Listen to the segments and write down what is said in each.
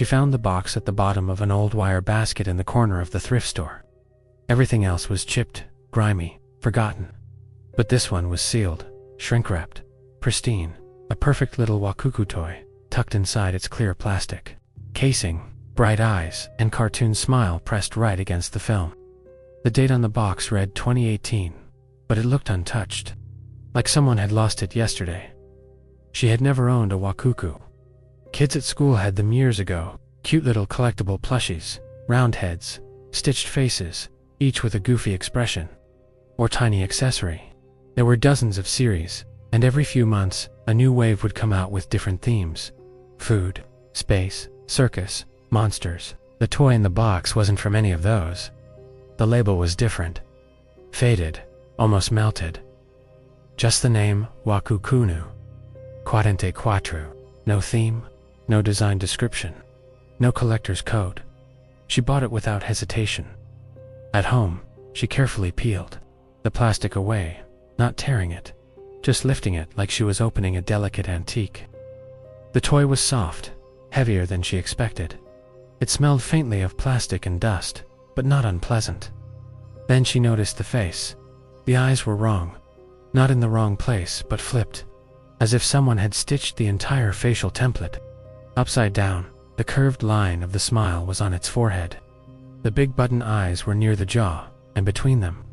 She found the box at the bottom of an old wire basket in the corner of the thrift store. Everything else was chipped, grimy, forgotten. But this one was sealed, shrink-wrapped, pristine, a perfect little Wakuku toy, tucked inside its clear plastic casing, bright eyes and cartoon smile pressed right against the film. The date on the box read 2018, but it looked untouched, like someone had lost it yesterday. She had never owned a Wakuku. Kids at school had them years ago, cute little collectible plushies, round heads, stitched faces, each with a goofy expression, or tiny accessory. There were dozens of series, and every few months, a new wave would come out with different themes. Food, space, circus, monsters. The toy in the box wasn't from any of those. The label was different. Faded, almost melted. Just the name, Wakukunu. Quadente Quattro. No theme, no design description, no collector's code. She bought it without hesitation. At home, she carefully peeled the plastic away, not tearing it, just lifting it like she was opening a delicate antique. The toy was soft, heavier than she expected. It smelled faintly of plastic and dust, but not unpleasant. Then she noticed the face. The eyes were wrong. Not in the wrong place, but flipped, as if someone had stitched the entire facial template. Upside down, the curved line of the smile was on its forehead. The big button eyes were near the jaw, and between them,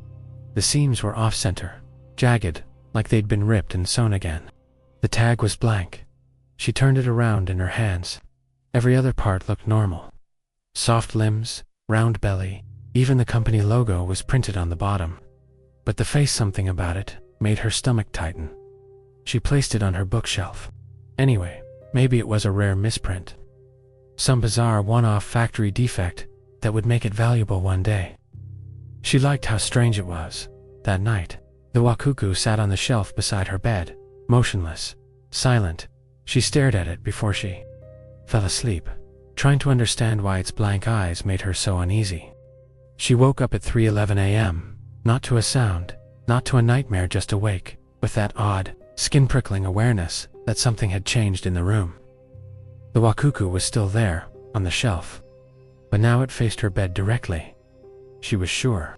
the seams were off-center, jagged, like they'd been ripped and sewn again. The tag was blank. She turned it around in her hands. Every other part looked normal. Soft limbs, round belly, even the company logo was printed on the bottom. But the face, something about it, made her stomach tighten. She placed it on her bookshelf. Anyway, maybe it was a rare misprint. Some bizarre one-off factory defect that would make it valuable one day. She liked how strange it was. That night, the Wakuku sat on the shelf beside her bed, motionless, silent. She stared at it before she fell asleep, trying to understand why its blank eyes made her so uneasy. She woke up at 3:11 a.m., not to a sound, not to a nightmare, just awake, with that odd, skin-prickling awareness that something had changed in the room. The Wakuku was still there, on the shelf, but now it faced her bed directly. She was sure.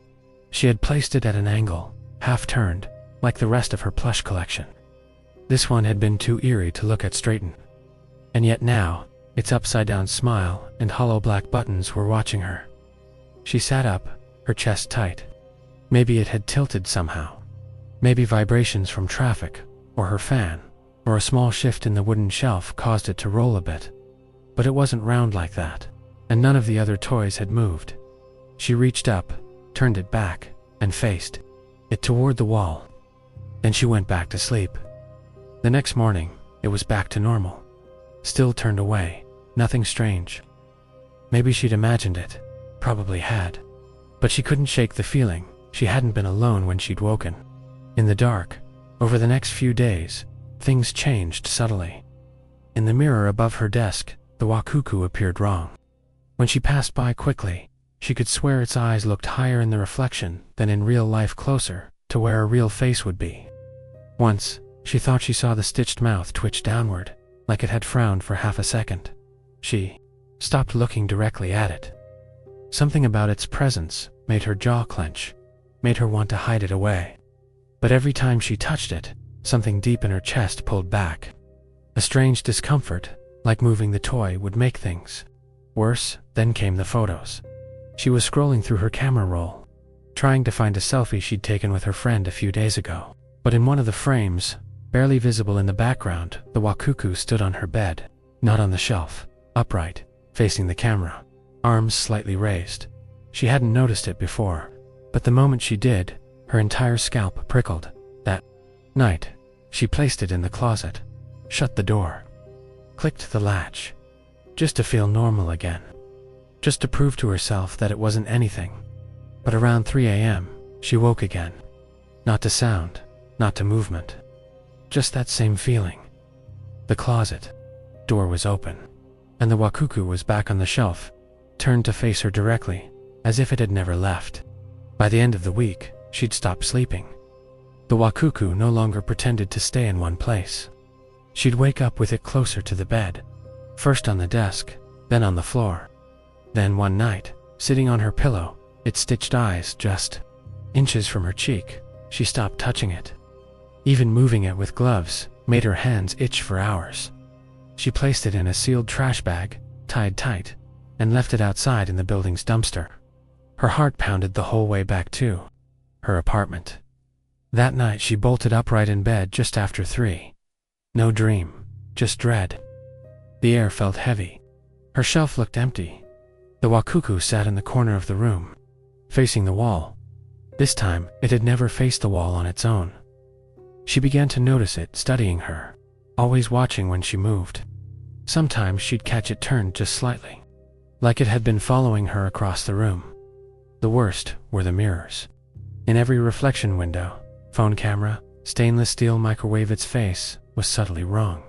She had placed it at an angle, half-turned, like the rest of her plush collection. This one had been too eerie to look at straighten. And yet now, its upside-down smile and hollow black buttons were watching her. She sat up, her chest tight. Maybe it had tilted somehow. Maybe vibrations from traffic, or her fan, or a small shift in the wooden shelf caused it to roll a bit. But it wasn't round like that, and none of the other toys had moved. She reached up, turned it back, and faced it toward the wall. Then she went back to sleep. The next morning, it was back to normal. Still turned away, nothing strange. Maybe she'd imagined it, probably had. But she couldn't shake the feeling she hadn't been alone when she'd woken. In the dark, over the next few days, things changed subtly. In the mirror above her desk, the Wakuku appeared wrong. When she passed by quickly, she could swear its eyes looked higher in the reflection than in real life, closer to where a real face would be. Once, she thought she saw the stitched mouth twitch downward, like it had frowned for half a second. She stopped looking directly at it. Something about its presence made her jaw clench, made her want to hide it away. But every time she touched it, something deep in her chest pulled back. A strange discomfort, like moving the toy would make things worse. Then came the photos. She was scrolling through her camera roll, trying to find a selfie she'd taken with her friend a few days ago. But in one of the frames, barely visible in the background, the Wakuku stood on her bed, not on the shelf, upright, facing the camera, arms slightly raised. She hadn't noticed it before, but the moment she did, her entire scalp prickled. That night, she placed it in the closet, shut the door, clicked the latch, just to feel normal again, just to prove to herself that it wasn't anything. But around 3 a.m., she woke again. Not to sound, not to movement, just that same feeling. The closet door was open, and the Wakuku was back on the shelf, turned to face her directly, as if it had never left. By the end of the week, she'd stopped sleeping. The Wakuku no longer pretended to stay in one place. She'd wake up with it closer to the bed, first on the desk, then on the pillow, then on the floor. Then one night, sitting on her pillow, its stitched eyes just inches from her cheek, she stopped touching it. Even moving it with gloves made her hands itch for hours. She placed it in a sealed trash bag, tied tight, and left it outside in the building's dumpster. Her heart pounded the whole way back to her apartment. That night she bolted upright in bed just after 3. No dream, just dread. The air felt heavy. Her shelf looked empty. The Wakuku sat in the corner of the room, facing the wall. This time, it had never faced the wall on its own. She began to notice it studying her, always watching when she moved. Sometimes she'd catch it turned just slightly, like it had been following her across the room. The worst were the mirrors. In every reflection window, phone camera, stainless steel microwave, its face was subtly wrong.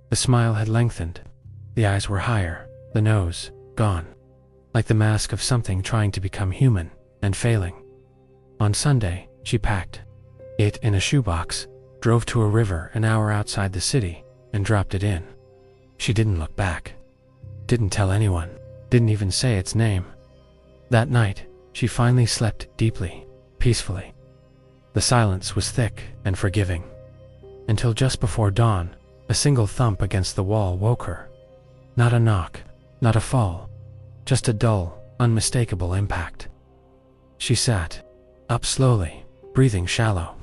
The smile had lengthened. The eyes were higher, the nose gone, like the mask of something trying to become human and failing. On Sunday, she packed it in a shoebox, drove to a river an hour outside the city, and dropped it in. She didn't look back. Didn't tell anyone. Didn't even say its name. That night, she finally slept deeply, peacefully. The silence was thick and forgiving. Until just before dawn, a single thump against the wall woke her. Not a knock, not a fall, just a dull, unmistakable impact. She sat up slowly, breathing shallow,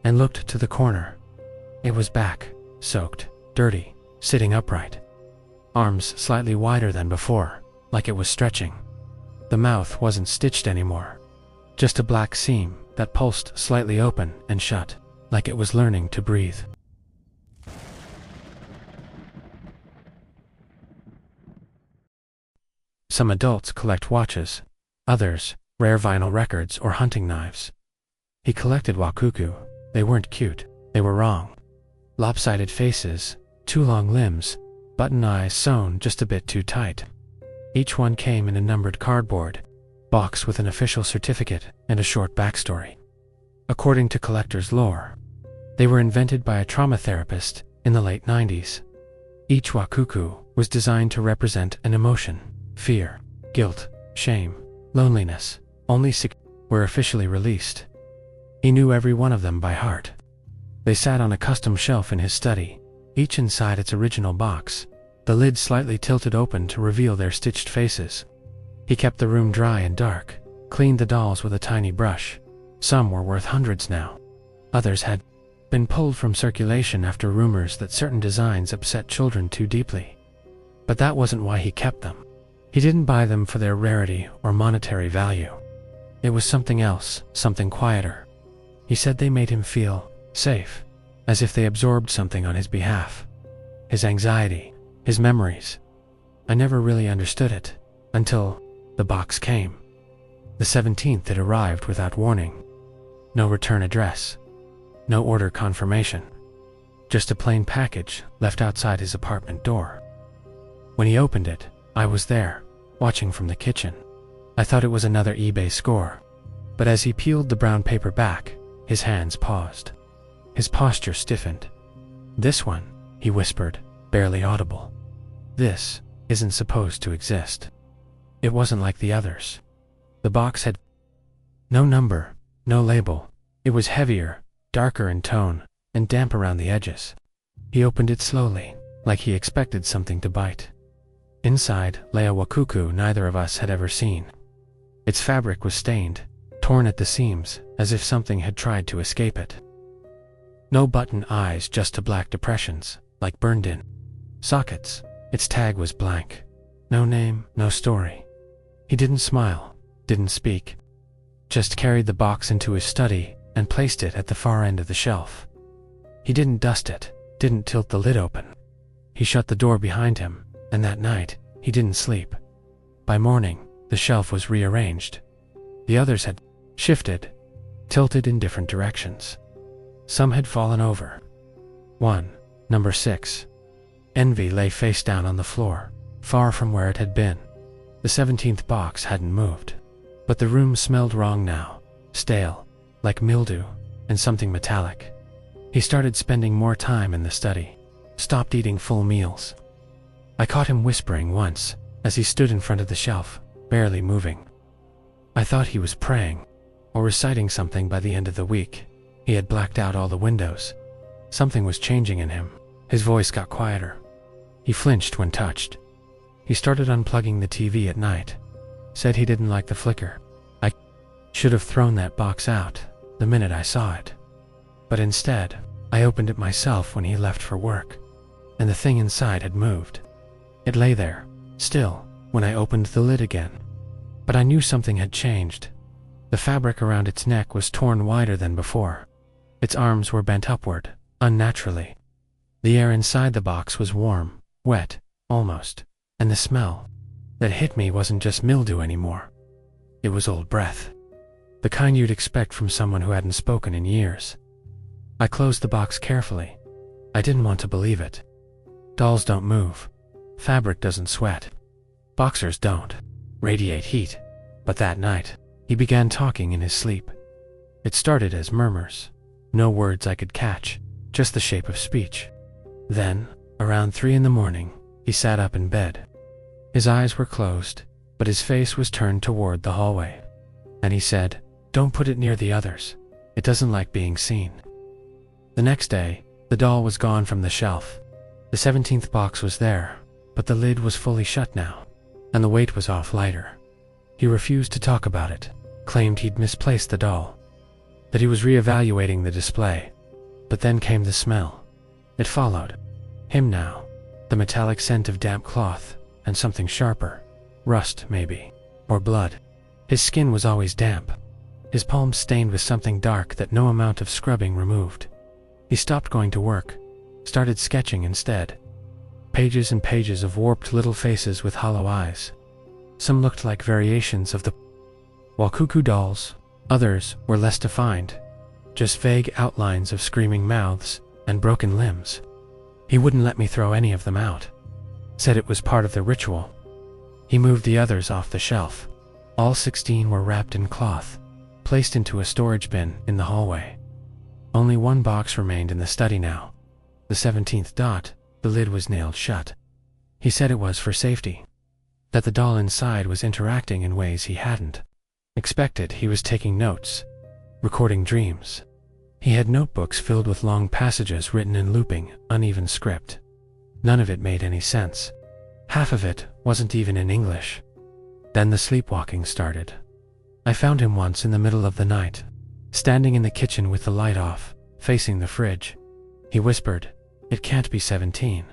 and looked to the corner. It was back, soaked, dirty, sitting upright. Arms slightly wider than before, like it was stretching. The mouth wasn't stitched anymore, just a black seam that pulsed slightly open and shut, like it was learning to breathe. Some adults collect watches, others rare vinyl records or hunting knives. He collected Wakuku. They weren't cute, they were wrong. Lopsided faces, too long limbs, button eyes sewn just a bit too tight. Each one came in a numbered cardboard box with an official certificate and a short backstory. According to collectors' lore, they were invented by a trauma therapist in the late 90s. Each Wakuku was designed to represent an emotion: fear, guilt, shame, loneliness. Only 6 were officially released. He knew every one of them by heart. They sat on a custom shelf in his study, each inside its original box, the lid slightly tilted open to reveal their stitched faces. He kept the room dry and dark, cleaned the dolls with a tiny brush. Some were worth hundreds now. Others had been pulled from circulation after rumors that certain designs upset children too deeply. But that wasn't why he kept them. He didn't buy them for their rarity or monetary value. It was something else, something quieter. He said they made him feel safe, as if they absorbed something on his behalf. His anxiety, his memories. I never really understood it, until the box came. The 17th it arrived without warning. No return address. No order confirmation. Just a plain package left outside his apartment door. When he opened it, I was there, watching from the kitchen. I thought it was another eBay score. But as he peeled the brown paper back, his hands paused. His posture stiffened. "This one," he whispered, barely audible. "This isn't supposed to exist." It wasn't like the others. The box had no number, no label. It was heavier, darker in tone, and damp around the edges. He opened it slowly, like he expected something to bite. Inside lay a Wakuku neither of us had ever seen. Its fabric was stained, torn at the seams, as if something had tried to escape it. No button eyes, just black depressions, like burned-in sockets. Its tag was blank. No name, no story. He didn't smile, didn't speak. Just carried the box into his study and placed it at the far end of the shelf. He didn't dust it, didn't tilt the lid open. He shut the door behind him, and that night, he didn't sleep. By morning, the shelf was rearranged. The others had shifted, tilted in different directions. Some had fallen over. One, number 6. Envy lay face down on the floor, far from where it had been. The 17th box hadn't moved. But the room smelled wrong now, stale, like mildew, and something metallic. He started spending more time in the study, stopped eating full meals. I caught him whispering once, as he stood in front of the shelf, barely moving. I thought he was praying, or reciting something. By the end of the week. He had blacked out all the windows. Something was changing in him. His voice got quieter. He flinched when touched. He started unplugging the TV at night. Said he didn't like the flicker. I should have thrown that box out the minute I saw it. But instead, I opened it myself when he left for work, and the thing inside had moved. It lay there, still, when I opened the lid again. But I knew something had changed. The fabric around its neck was torn wider than before. Its arms were bent upward, unnaturally. The air inside the box was warm, wet, almost, and the smell that hit me wasn't just mildew anymore. It was old breath. The kind you'd expect from someone who hadn't spoken in years. I closed the box carefully. I didn't want to believe it. Dolls don't move. Fabric doesn't sweat. Boxers don't radiate heat. But that night, he began talking in his sleep. It started as murmurs. No words I could catch, just the shape of speech. Then, around 3 a.m, he sat up in bed. His eyes were closed, but his face was turned toward the hallway. And he said, "Don't put it near the others. It doesn't like being seen." The next day, the doll was gone from the shelf. The 17th box was there, but the lid was fully shut now, and the weight was off lighter. He refused to talk about it, claimed he'd misplaced the doll, that he was reevaluating the display. But then came the smell. It followed him now, the metallic scent of damp cloth, and something sharper, rust maybe, or blood. His skin was always damp, his palms stained with something dark that no amount of scrubbing removed. He stopped going to work, started sketching instead. Pages and pages of warped little faces with hollow eyes. Some looked like variations of the Wakuku dolls, others were less defined, just vague outlines of screaming mouths and broken limbs. He wouldn't let me throw any of them out. Said it was part of the ritual. He moved the others off the shelf. All 16 were wrapped in cloth, placed into a storage bin in the hallway. Only one box remained in the study now. The 17th dot, the lid was nailed shut. He said it was for safety. That the doll inside was interacting in ways he hadn't expected. He was taking notes, recording dreams. He had notebooks filled with long passages written in looping, uneven script. None of it made any sense. Half of it wasn't even in English. Then the sleepwalking started. I found him once in the middle of the night, standing in the kitchen with the light off, facing the fridge. He whispered, "It can't be 17.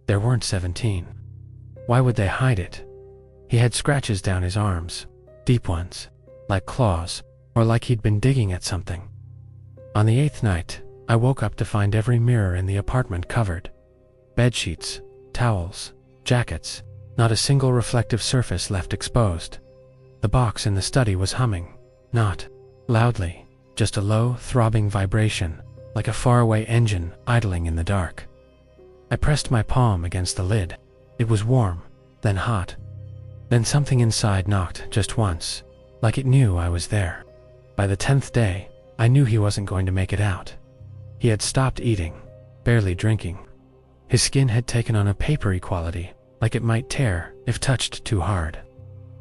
There weren't 17. Why would they hide it?" He had scratches down his arms, deep ones, like claws, or like he'd been digging at something. On the 8th night, I woke up to find every mirror in the apartment covered. Bed sheets, towels, jackets, not a single reflective surface left exposed. The box in the study was humming, not loudly, just a low, throbbing vibration, like a faraway engine idling in the dark. I pressed my palm against the lid. It was warm, then hot. Then something inside knocked just once, like it knew I was there. By the 10th day, I knew he wasn't going to make it out. He had stopped eating, barely drinking. His skin had taken on a papery quality, like it might tear if touched too hard.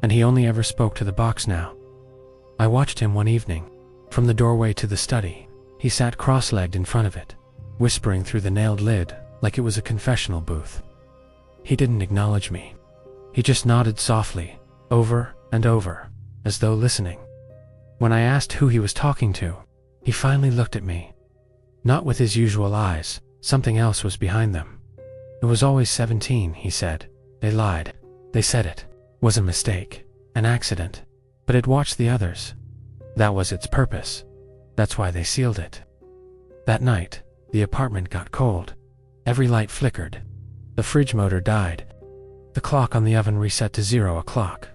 And he only ever spoke to the box now. I watched him one evening. From the doorway to the study, he sat cross-legged in front of it, whispering through the nailed lid like it was a confessional booth. He didn't acknowledge me. He just nodded softly, over and over, as though listening. When I asked who he was talking to, he finally looked at me. Not with his usual eyes, something else was behind them. "It was always 17, he said. They lied. They said it was a mistake, an accident, but it watched the others. That was its purpose. That's why they sealed it." That night, the apartment got cold. Every light flickered. The fridge motor died. The clock on the oven reset to 0 o'clock.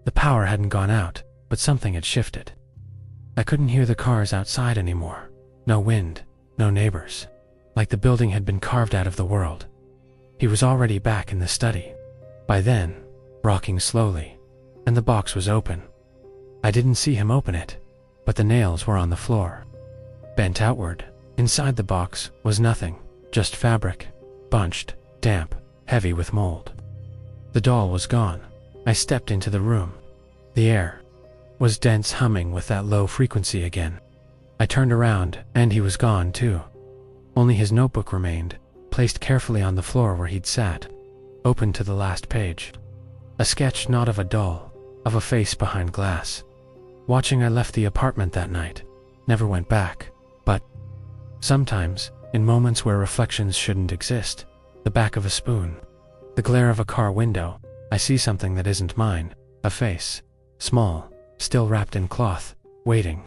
The power hadn't gone out, but something had shifted. I couldn't hear the cars outside anymore. No wind, no neighbors. Like the building had been carved out of the world. He was already back in the study. By then, rocking slowly, and the box was open. I didn't see him open it, but the nails were on the floor. Bent outward, inside the box was nothing, just fabric, bunched, damp, heavy with mold. The doll was gone, I stepped into the room. The air was dense, humming with that low frequency again. I turned around, and he was gone too. Only his notebook remained, placed carefully on the floor where he'd sat, open to the last page. A sketch not of a doll, of a face behind glass. Watching, I left the apartment that night. Never went back. But sometimes, in moments where reflections shouldn't exist, the back of a spoon, the glare of a car window, I see something that isn't mine. A face, small, still wrapped in cloth, waiting.